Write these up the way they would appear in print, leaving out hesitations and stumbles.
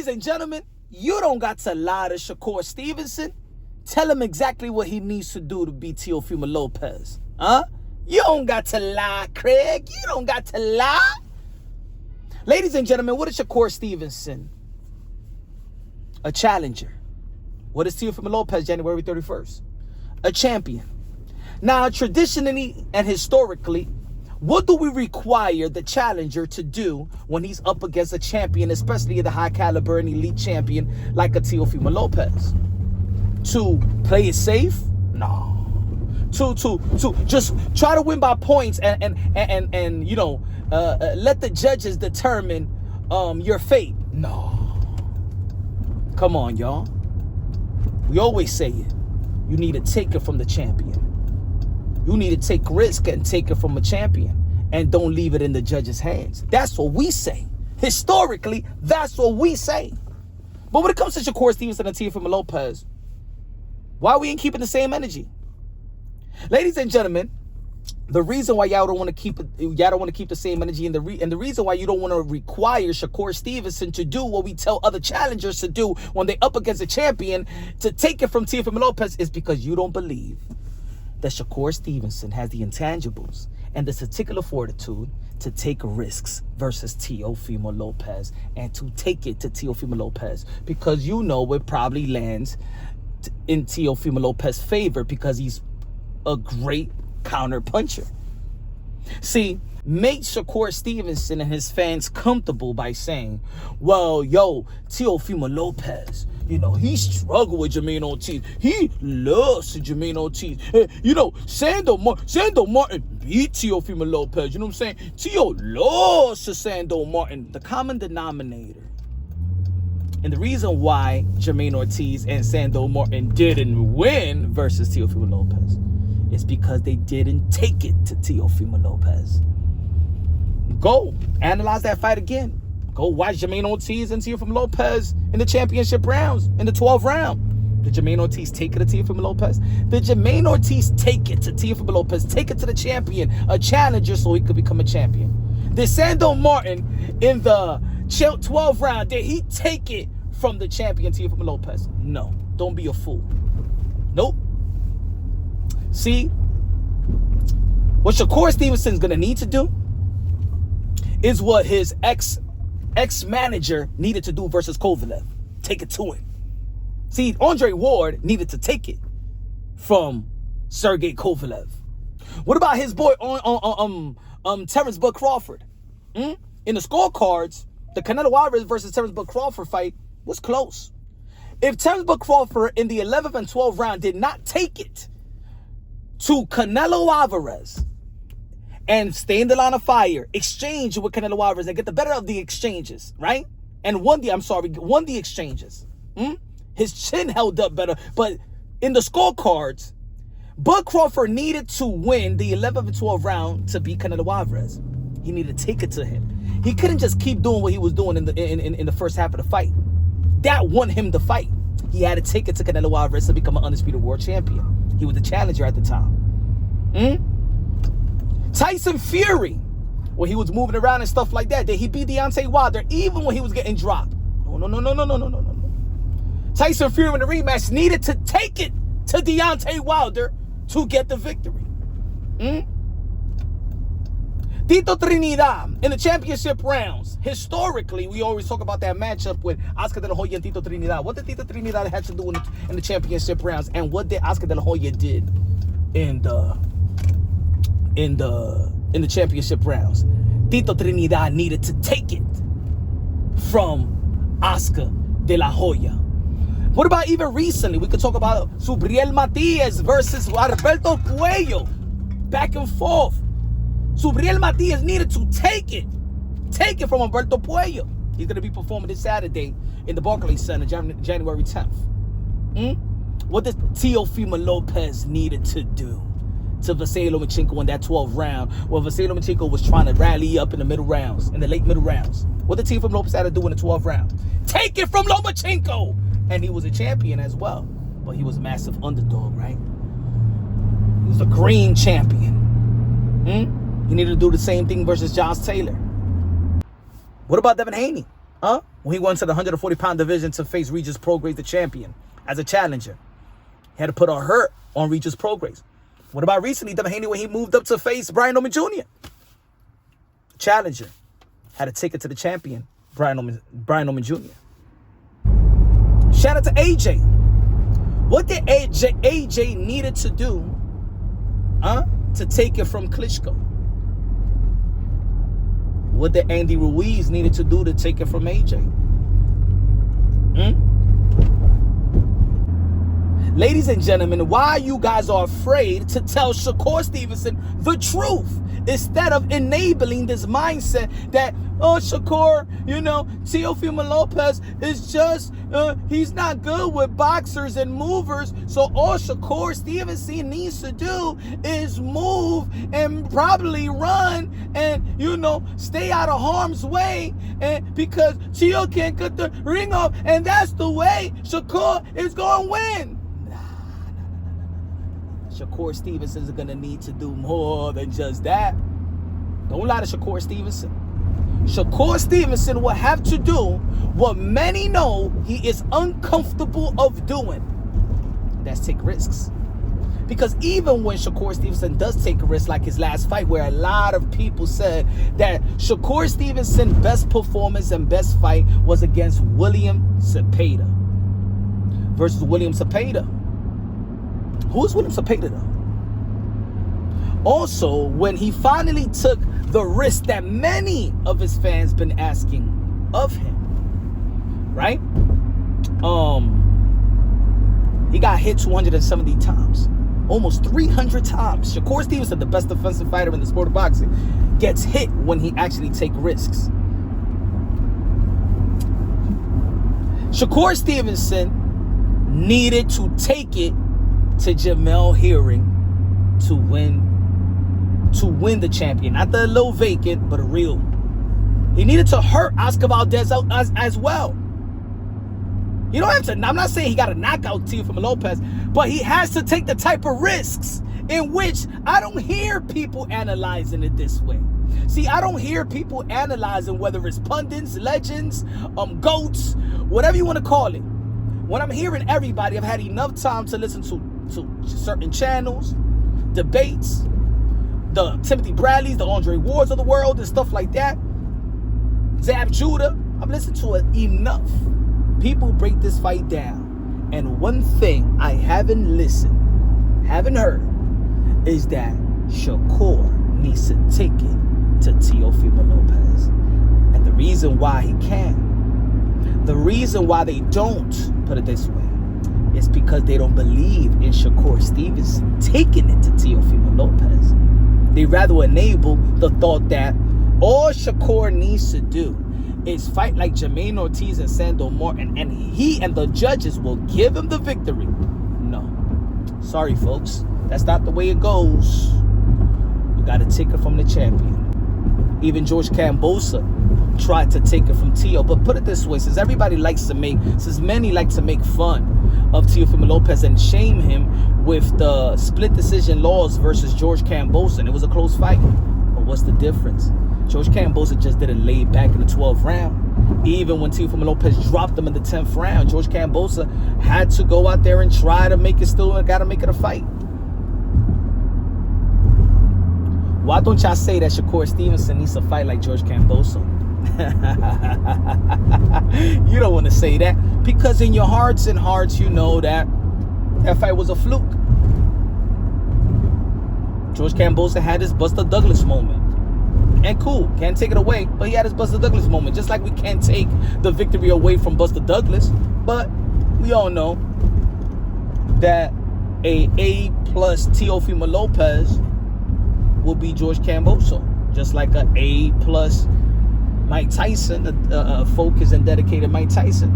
and gentlemen, you don't got to lie to Shakur Stevenson. Tell him exactly what he needs to do to beat Teofimo Lopez. Huh? You don't got to lie, Craig. You don't got to lie. Ladies and gentlemen, what is Shakur Stevenson? A challenger. What is Teofimo Lopez, January 31st? A champion. Now, traditionally and historically, what do we require the challenger to do when he's up against a champion, especially the high caliber and elite champion like a Teofimo Lopez? To play it safe? No. To just try to win by points and you know, let the judges determine your fate? No. Come on, y'all. We always say it. You need to take it from the champion. You need to take risk and take it from a champion. And don't leave it in the judge's hands. That's what we say. Historically, that's what we say. But when it comes to Shakur Stevenson and Teofimo Lopez, why we ain't keeping the same energy? Ladies and gentlemen, the reason why y'all don't want to keep the same energy, and the reason why you don't want to require Shakur Stevenson to do what we tell other challengers to do when they up against a champion to take it from Teofimo Lopez is because you don't believe that Shakur Stevenson has the intangibles and the testicular fortitude to take risks versus Teofimo Lopez and to take it to Teofimo Lopez, because you know it probably lands in Teofimo Lopez's favor because he's a great counter puncher. See, make Shakur Stevenson and his fans comfortable by saying, well, yo, Teofimo Lopez, you know, he struggled with Jermaine Ortiz. He lost to Jermaine Ortiz. You know, Sando Martin beat Teofimo Lopez. You know what I'm saying? Teo lost to Sando Martin. The common denominator. And the reason why Jermaine Ortiz and Sando Martin didn't win versus Teofimo Lopez is because they didn't take it to Teofimo Lopez. Go analyze that fight again. Go watch Jermaine Ortiz and Teofimo Lopez in the championship rounds, in the 12th round. Did Jermaine Ortiz take it to Teofimo Lopez? Did Jermaine Ortiz take it to Teofimo Lopez, take it to the champion, a challenger, so he could become a champion? Did Sando Martin in the 12th round, did he take it from the champion Teofimo Lopez? No. Don't be a fool. Nope. See, what Shakur Stevenson's going to need to do is what his ex-manager needed to do versus Kovalev. Take it to him. See, Andre Ward needed to take it from Sergey Kovalev. What about his boy Terrence Bud Crawford? In the scorecards, the Canelo Alvarez versus Terrence Bud Crawford fight was close. If Terrence Bud Crawford in the 11th and 12th round did not take it to Canelo Alvarez and stay in the line of fire, exchange with Canelo Alvarez and get the better of the exchanges, right? And won the exchanges. His chin held up better. But in the scorecards, Bud Crawford needed to win the 11th and 12th round to beat Canelo Alvarez. He needed to take it to him. He couldn't just keep doing what he was doing in the first half of the fight. That won him the fight. He had to take it to Canelo Alvarez to become an undisputed world champion. He was the challenger at the time. Tyson Fury, when he was moving around and stuff like that, did he beat Deontay Wilder even when he was getting dropped? No. Tyson Fury in the rematch needed to take it to Deontay Wilder to get the victory. Tito Trinidad in the championship rounds. Historically, we always talk about that matchup with Oscar De La Hoya and Tito Trinidad. What did Tito Trinidad have to do in the championship rounds, and what did Oscar De La Hoya did in the championship rounds? Tito Trinidad needed to take it from Oscar De La Hoya. What about even recently? We could talk about Subriel Matias versus Alberto Puello. Back and forth. Subriel Matias needed to take it from Alberto Puello. He's going to be performing this Saturday in the Barclays Center, January 10th. What did Teofimo Lopez needed to do to Vasily Lomachenko in that 12th round, where Vasily Lomachenko was trying to rally up in the middle rounds, in the late middle rounds? What did Teofimo Lopez have to do in the 12th round? Take it from Lomachenko! And he was a champion as well. But he was a massive underdog, right? He was a green champion. He needed to do the same thing versus Josh Taylor. What about Devin Haney? when he went to the 140-pound division to face Regis Prograis, the champion, as a challenger. He had to put a hurt on Regis Prograis. What about recently, Haney, when he moved up to face Brian Oman Jr.? Challenger. Had to take it to the champion, Brian Oman Jr. Shout out to AJ. What did AJ needed to do to take it from Klitschko? What did Andy Ruiz needed to do to take it from AJ? Ladies and gentlemen, why you guys are afraid to tell Shakur Stevenson the truth instead of enabling this mindset that, oh, Shakur, you know, Teofimo Lopez is just, he's not good with boxers and movers. So all Shakur Stevenson needs to do is move and probably run and, you know, stay out of harm's way. And because Teo can't cut the ring off, and that's the way Shakur is going to win. Shakur Stevenson is going to need to do more than just that. Don't lie to Shakur Stevenson. Shakur Stevenson will have to do what many know he is uncomfortable of doing. That's take risks. Because even when Shakur Stevenson does take a risk, like his last fight, where a lot of people said that Shakur Stevenson's best performance and best fight was against William Zepeda versus William Zepeda. Who is William Zepeda though? Also, when he finally took the risk that many of his fans been asking of him, right? He got hit 270 times, almost 300 times. Shakur Stevenson, the best defensive fighter in the sport of boxing, gets hit when he actually takes risks. Shakur Stevenson needed to take it to Jamel Herring to win the champion. Not the little vacant, but a real. He needed to hurt Oscar Valdez as well. You don't have to, I'm not saying he got to knock out Teofimo Lopez, but he has to take the type of risks in which I don't hear people analyzing it this way. See, I don't hear people analyzing whether it's pundits, legends, GOATs, whatever you want to call it. When I'm hearing everybody, I've had enough time to listen to certain channels, debates, the Timothy Bradleys, the Andre Wards of the world, and stuff like that. Zab Judah. I've listened to it enough. People break this fight down. And one thing I haven't heard, is that Shakur needs to take it to Teofimo Lopez. And the reason why he can't, the reason why they don't, put it this way, is because they don't believe in Shakur Stevenson taking it to Teofimo Lopez. They rather enable the thought that all Shakur needs to do is fight like Jermaine Ortiz and Sandor Morton, and he and the judges will give him the victory. No. Sorry, folks. That's not the way it goes. You got to take it from the champion. Even George Kambosos tried to take it from Teo. But put it this way, since many like to make fun of Teofimo Lopez and shame him with the split decision laws versus George Kambosos, and it was a close fight. But what's the difference? George Kambosos just didn't lay back in the 12th round. Even when Teofimo Lopez dropped him in the 10th round, George Kambosos had to go out there and try to make it got to make it a fight. Why don't y'all say that Shakur Stevenson needs to fight like George Kambosos? You don't want to say that, because in your hearts and hearts you know that fight was a fluke. George Kambosos had his Buster Douglas moment. And cool, can't take it away, but he had his Buster Douglas moment. Just like we can't take the victory away from Buster Douglas, but we all know that A+ Teofimo Lopez will be George Kambosos, just like a A+ Mike Tyson, a focused and dedicated Mike Tyson,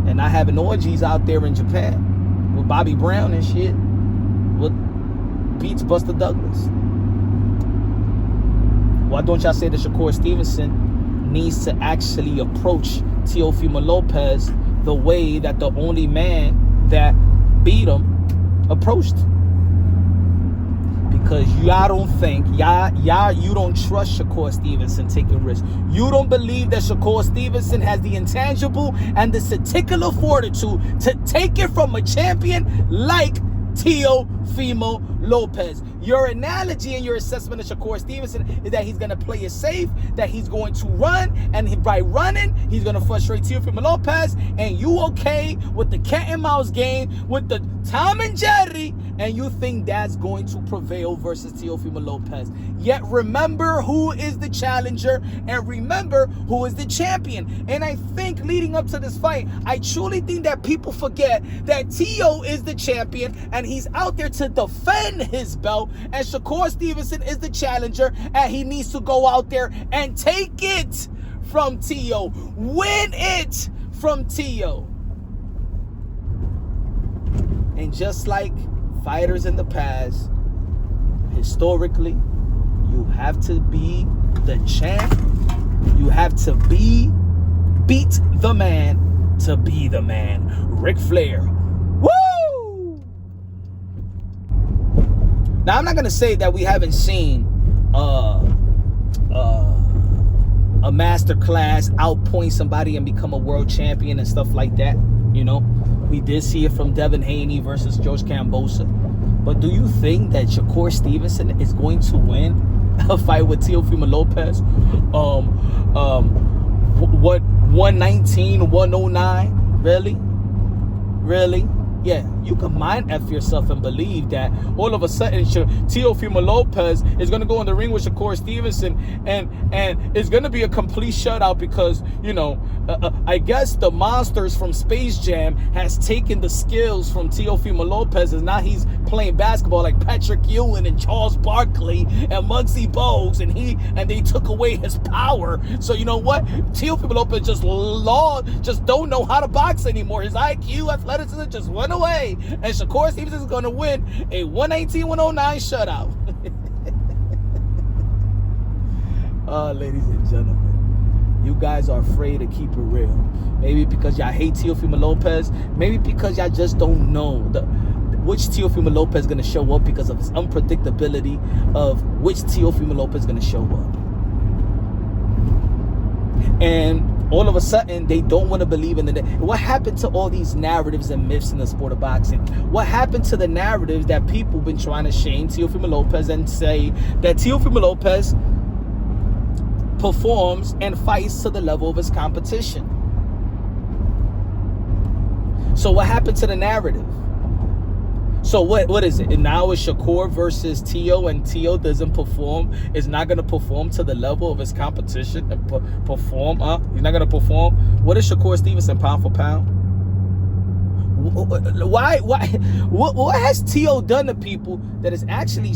and not having orgies out there in Japan with Bobby Brown and shit, what beats Buster Douglas. Why don't y'all say that Shakur Stevenson needs to actually approach Teofimo Lopez the way that the only man that beat him approached? because y'all don't think, you don't trust Shakur Stevenson taking risks. You don't believe that Shakur Stevenson has the intangible and the statistical fortitude to take it from a champion like Teofimo Lopez. Your analogy and your assessment of Shakur Stevenson is that he's going to play it safe, that he's going to run, and by running, he's going to frustrate Teofimo Lopez, and you okay with the cat and mouse game, with the Tom and Jerry, and you think that's going to prevail versus Teofimo Lopez. Yet remember who is the challenger, and remember who is the champion. And I think leading up to this fight, I truly think that people forget that Teo is the champion, and he's out there to defend his belt, and Shakur Stevenson is the challenger, and he needs to go out there and take it from Teo. Win it from Teo. And just like fighters in the past, historically, you have to be the champ. You have to beat the man to be the man. Ric Flair. Woo! Now, I'm not going to say that we haven't seen a master class outpoint somebody and become a world champion and stuff like that. You know, we did see it from Devin Haney versus George Kambosos. But do you think that Shakur Stevenson is going to win a fight with Teofimo Lopez? What, 119, 109? Really? Yeah, you can mind F yourself and believe that all of a sudden Teofimo Lopez is going to go in the ring with Shakur Stevenson and it's going to be a complete shutout because, you know, I guess the monsters from Space Jam has taken the skills from Teofimo Lopez and now he's playing basketball like Patrick Ewing and Charles Barkley and Muggsy Bogues and they took away his power. So you know what? Teofimo Lopez just don't know how to box anymore. His IQ, athleticism just went away. And Shakur Stevenson is going to win a 119-109 shutout. Ladies and gentlemen, you guys are afraid to keep it real. Maybe because y'all hate Teofimo Lopez. Maybe because y'all just don't know which Teofimo Lopez is going to show up because of his unpredictability of which Teofimo Lopez is going to show up. And all of a sudden, they don't want to believe in the... What happened to all these narratives and myths in the sport of boxing? What happened to the narratives that people been trying to shame Teofimo Lopez and say that Teofimo Lopez performs and fights to the level of his competition? So what happened to the narrative? So what is it? And now it's Shakur versus Teo, and Teo doesn't perform. Is not going to perform to the level of his competition and perform. He's not going to perform. What is Shakur Stevenson pound for pound? Why? What has Teo done to people that is actually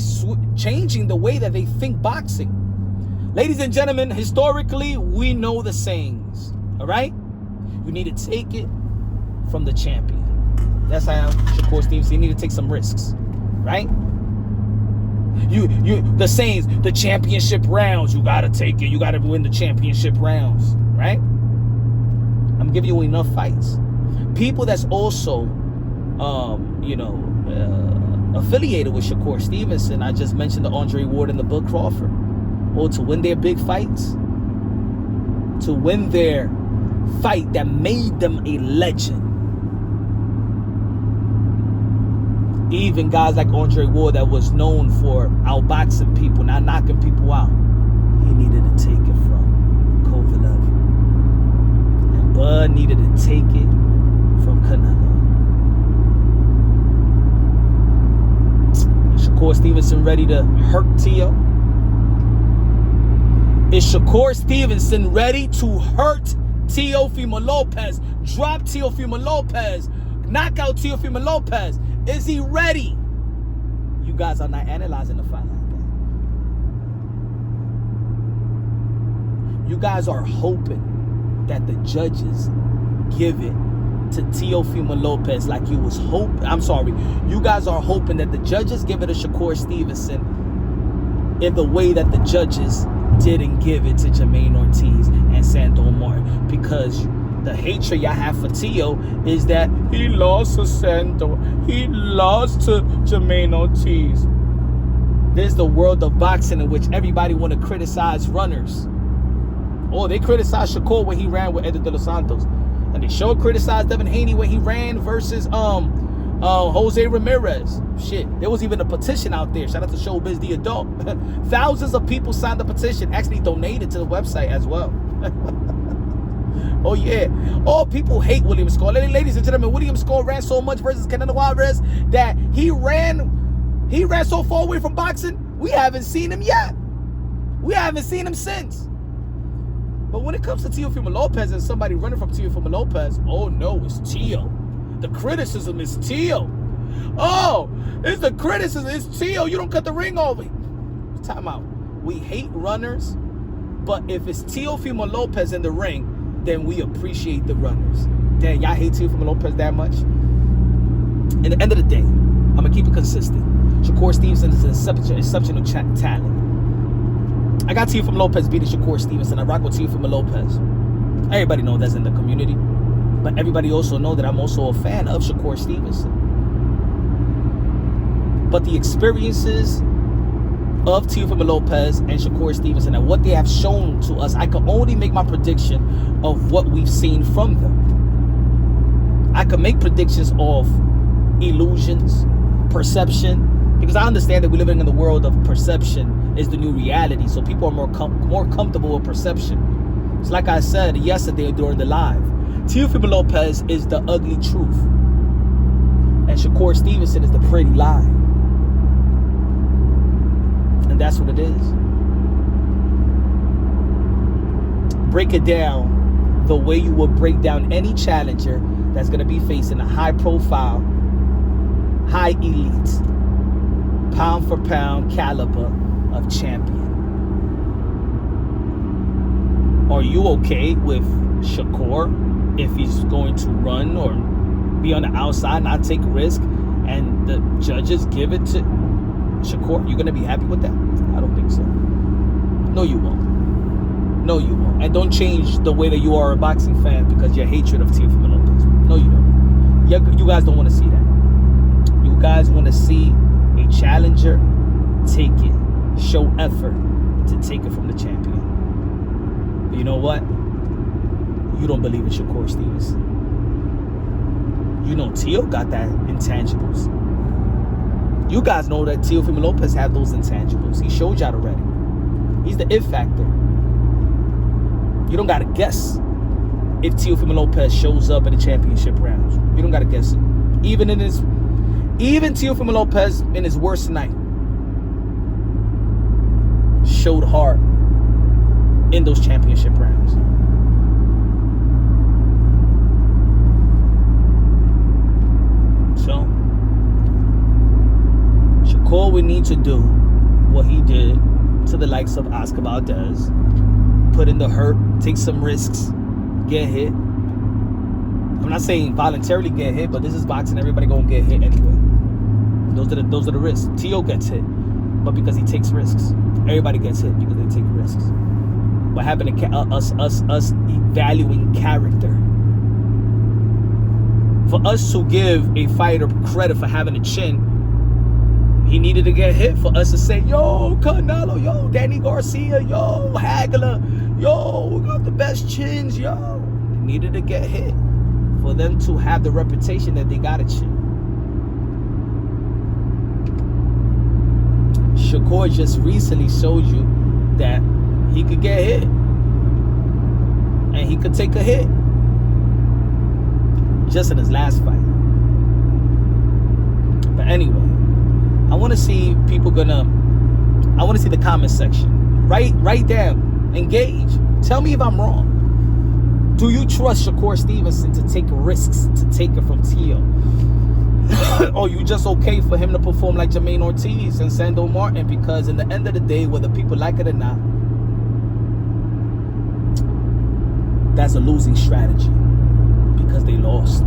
changing the way that they think boxing? Ladies and gentlemen, historically, we know the sayings. All right? You need to take it from the champion. That's how Shakur Stevenson, you need to take some risks, right? The sayings, the championship rounds, you gotta take it. You gotta win the championship rounds, right? I'm giving you enough fights. People that's also, affiliated with Shakur Stevenson. I just mentioned the Andre Ward and the Bud Crawford. Or to win their big fights, to win their fight that made them a legend. Even guys like Andre Ward that was known for outboxing people, not knocking people out. He needed to take it from Kovalev. And Bud needed to take it from Canelo. Is Shakur Stevenson ready to hurt Teo? Is Shakur Stevenson ready to hurt Teofimo Lopez? Drop Teofimo Lopez. Knock out Teofimo Lopez. Is he ready? You guys are not analyzing the fight like that. You guys are hoping that the judges give it to Teofimo Lopez like you was hoping. I'm sorry. You guys are hoping that the judges give it to Shakur Stevenson in the way that the judges didn't give it to Jermaine Ortiz and Sandor Martin, because the hatred y'all have for Teo is that he lost to Sandor. He lost to Jermaine Ortiz. There's the world of boxing in which everybody want to criticize runners. Oh, they criticized Shakur when he ran with Edgar de los Santos. And they sure criticized Devin Haney when he ran versus Jose Ramirez. Shit, there was even a petition out there. Shout out to Showbiz the Adult. Thousands of people signed the petition, actually donated to the website as well. Oh yeah. Oh, people hate William Score. Ladies and gentlemen, William Score ran so much versus Canelo Alvarez that he ran so far away from boxing, we haven't seen him yet. We haven't seen him since. But when it comes to Teofimo Lopez and somebody running from Teofimo Lopez, oh no, it's Teo. The criticism is Teo. Oh, it's the criticism. It's Teo. You don't cut the ring over. Time out. We hate runners, but if it's Teofimo Lopez in the ring, then we appreciate the runners. Damn, y'all hate Teofimo Lopez that much? In the end of the day, I'm going to keep it consistent. Shakur Stevenson is an exceptional talent. I got Teofimo Lopez beating Shakur Stevenson. I rock with Teofimo Lopez. Everybody knows that's in the community. But everybody also know that I'm also a fan of Shakur Stevenson. But the experiences of Teofimo Lopez and Shakur Stevenson and what they have shown to us, I can only make my prediction of what we've seen from them. I can make predictions of illusions, perception, because I understand that we're living in the world of perception is the new reality. So people are more comfortable with perception. It's like I said yesterday during the live. Teofimo Lopez is the ugly truth. And Shakur Stevenson is the pretty lie. And that's what it is. Break it down the way you would break down any challenger that's going to be facing a high profile, high elite, pound for pound caliber of champion. Are you okay with Shakur if he's going to run or be on the outside, not take risk, and the judges give it to Shakur? You gonna be happy with that? I don't think so. No, you won't. No, you won't. And don't change the way that you are a boxing fan because your hatred of Teofimo Lopez. No, you don't. You guys don't want to see that. You guys want to see a challenger take it, show effort to take it from the champion. But you know what? You don't believe in Shakur Stevenson. You know Teo got that intangibles. You guys know that Teofimo Lopez had those intangibles. He showed y'all already. He's the it factor. You don't gotta guess if Teofimo Lopez shows up in the championship rounds. You don't gotta guess it. Even Teofimo Lopez in his worst night showed heart in those championship rounds. So Shakur would need to do what he did to the likes of Oscar Valdez. Put in the hurt, take some risks, get hit. I'm not saying voluntarily get hit, but this is boxing. Everybody gonna get hit anyway. Those are the risks. Teo gets hit, but because he takes risks. Everybody gets hit because they take risks. What happened to us valuing character? For us to give a fighter credit for having a chin, he needed to get hit for us to say, yo, Canelo, yo, Danny Garcia, yo, Hagler, yo, we got the best chins, yo. He needed to get hit for them to have the reputation that they got a chin. Shakur just recently showed you that he could get hit. And he could take a hit. Just in his last fight. But anyway, I want to see I want to see the comment section. Write down. Engage. Tell me if I'm wrong. Do you trust Shakur Stevenson to take risks to take it from Teo? Or you just okay for him to perform like Jermaine Ortiz and Sando Martin? Because in the end of the day, whether people like it or not, that's a losing strategy because they lost.